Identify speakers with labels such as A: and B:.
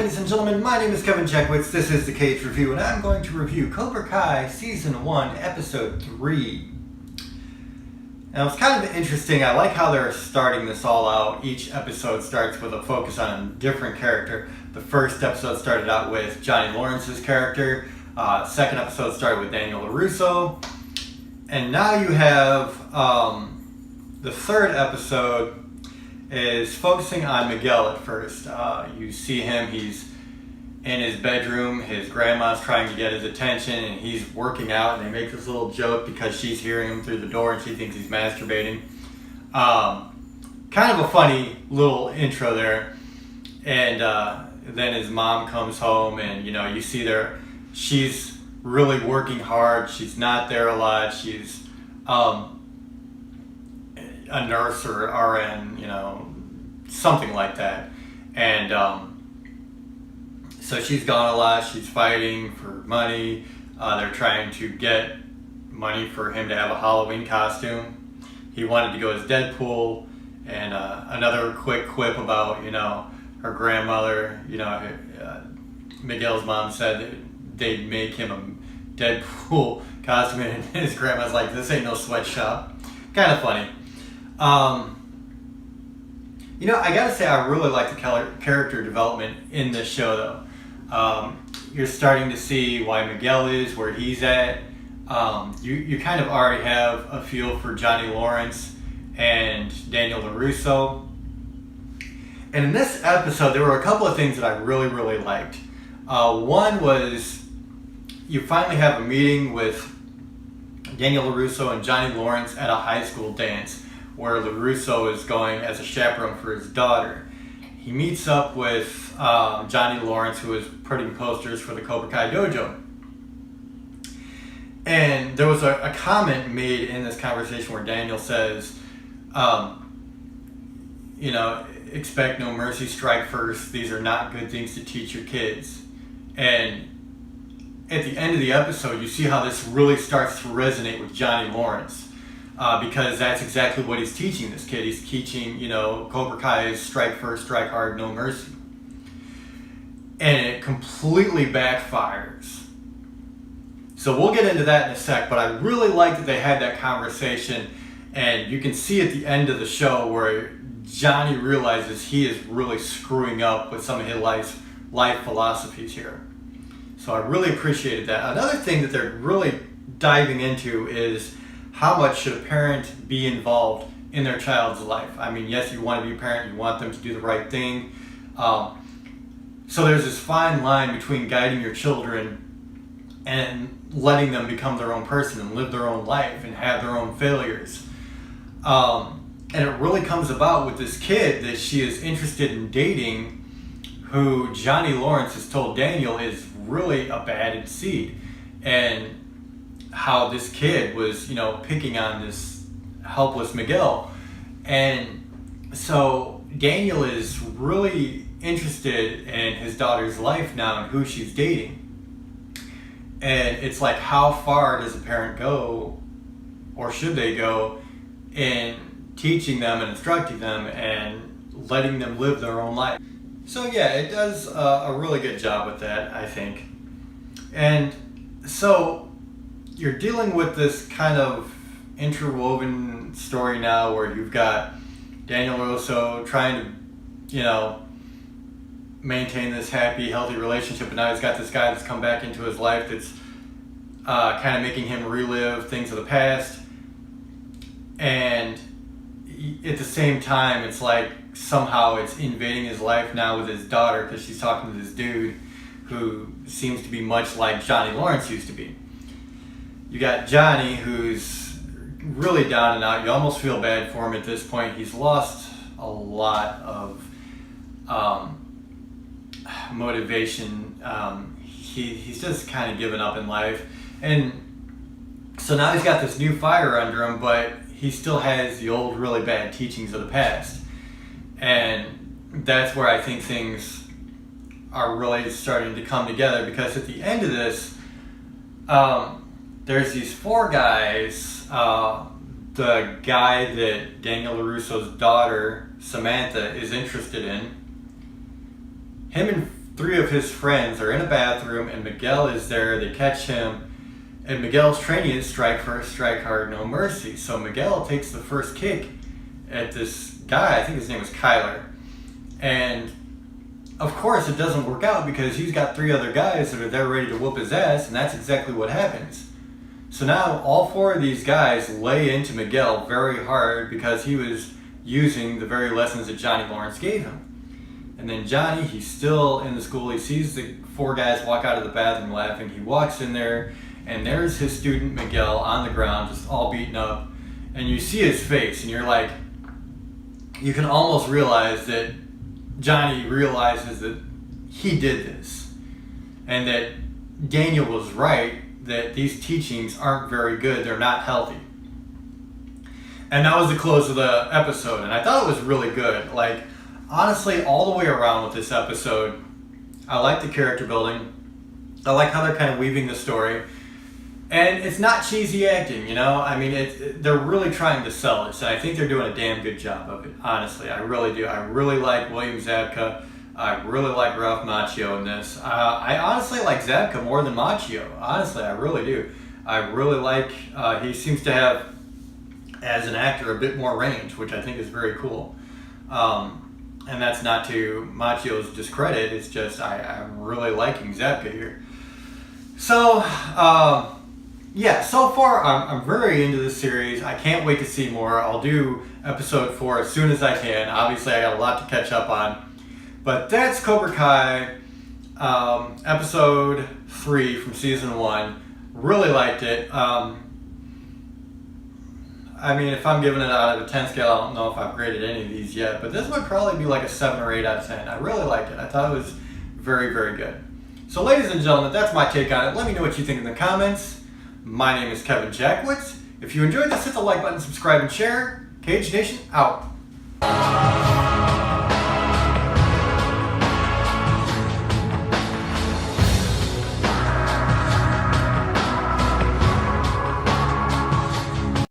A: ladies and gentlemen, my name is Kevin Checkwitz. This is the Kaged Review, and I'm going to review Cobra Kai Season 1, Episode 3. Now, it's kind of interesting. I like how they're starting this all out. Each episode starts with a focus on a different character. The first episode started out with Johnny Lawrence's character. Second episode started with Daniel LaRusso. And now you have the third episode is focusing on Miguel at first. You see him, he's in his bedroom, his grandma's trying to get his attention, and he's working out, and they make this little joke because she's hearing him through the door and she thinks he's masturbating. Kind of a funny little intro there. And then his mom comes home, and you see there, she's really working hard, she's not there a lot, she's a nurse or RN, something like that. And so she's gone a lot, she's fighting for money. They're trying to get money for him to have a Halloween costume. He wanted to go as Deadpool. And another quick quip about, her grandmother, Miguel's mom said that they'd make him a Deadpool costume, and his grandma's like, this ain't no sweatshop. Kind of funny. I gotta say, I really like the character development in this show, though. You're starting to see why Miguel is where he's at. You kind of already have a feel for Johnny Lawrence and Daniel LaRusso. And in this episode, there were a couple of things that I really, really liked. One was you finally have a meeting with Daniel LaRusso and Johnny Lawrence at a high school dance where LaRusso is going as a chaperone for his daughter. He meets up with Johnny Lawrence, who is putting posters for the Cobra Kai dojo. And there was a comment made in this conversation where Daniel says, expect no mercy, strike first. These are not good things to teach your kids. And at the end of the episode, you see how this really starts to resonate with Johnny Lawrence. Because that's exactly what he's teaching this kid. He's teaching, Cobra Kai is strike first, strike hard, no mercy. And it completely backfires. So we'll get into that in a sec, but I really like that they had that conversation, and you can see at the end of the show where Johnny realizes he is really screwing up with some of his life philosophies here. So I really appreciated that. Another thing that they're really diving into is how much should a parent be involved in their child's life? I mean, yes, you want to be a parent, you want them to do the right thing. So there's this fine line between guiding your children and letting them become their own person and live their own life and have their own failures. And it really comes about with this kid that she is interested in dating, who Johnny Lawrence has told Daniel is really a bad seed. And how this kid was, picking on this helpless Miguel. And so Daniel is really interested in his daughter's life now and who she's dating. And it's like, how far does a parent go, or should they go, in teaching them and instructing them and letting them live their own life? So yeah, it does a really good job with that, I think. And so you're dealing with this kind of interwoven story now where you've got Daniel LaRusso trying to, maintain this happy, healthy relationship, and now he's got this guy that's come back into his life that's kind of making him relive things of the past. And at the same time, it's like somehow it's invading his life now with his daughter because she's talking to this dude who seems to be much like Johnny Lawrence used to be. You got Johnny, who's really down and out. You almost feel bad for him at this point. He's lost a lot of motivation. He's just kind of given up in life. And so now he's got this new fire under him, but he still has the old really bad teachings of the past. And that's where I think things are really starting to come together, because at the end of this, there's these four guys. The guy that Daniel LaRusso's daughter, Samantha, is interested in. Him and three of his friends are in a bathroom, and Miguel is there. They catch him, and Miguel's training is strike first, strike hard, no mercy. So Miguel takes the first kick at this guy. I think his name was Kyler. And of course it doesn't work out because he's got three other guys that are there ready to whoop his ass, and that's exactly what happens. So now all four of these guys lay into Miguel very hard because he was using the very lessons that Johnny Lawrence gave him. And then Johnny, he's still in the school. He sees the four guys walk out of the bathroom laughing. He walks in there, and there's his student Miguel on the ground, just all beaten up. And you see his face, and you're like, you can almost realize that Johnny realizes that he did this. And that Daniel was right, that these teachings aren't very good. They're not healthy. And that was the close of the episode. And I thought it was really good. Like, honestly, all the way around with this episode, I like the character building. I like how they're kind of weaving the story. And it's not cheesy acting, you know? I mean, they're really trying to sell this. And I think they're doing a damn good job of it, honestly. I really do. I really like William Zabka. I really like Ralph Macchio in this. I honestly like Zabka more than Macchio. Honestly, I really do. I really like, he seems to have, as an actor, a bit more range, which I think is very cool. And that's not to Macchio's discredit. It's just I'm really liking Zabka here. So, yeah, so far I'm very into this series. I can't wait to see more. I'll do episode 4 as soon as I can. Obviously, I got a lot to catch up on. But that's Cobra Kai, episode 3 from season 1. Really liked it. I mean, if I'm giving it out of a 10 scale, I don't know if I've graded any of these yet, but this would probably be like a 7 or 8 out of 10. I really liked it. I thought it was very, very good. So ladies and gentlemen, that's my take on it. Let me know what you think in the comments. My name is Kevin Jackwitz. If you enjoyed this, hit the like button, subscribe, and share. Kaged Nation, out.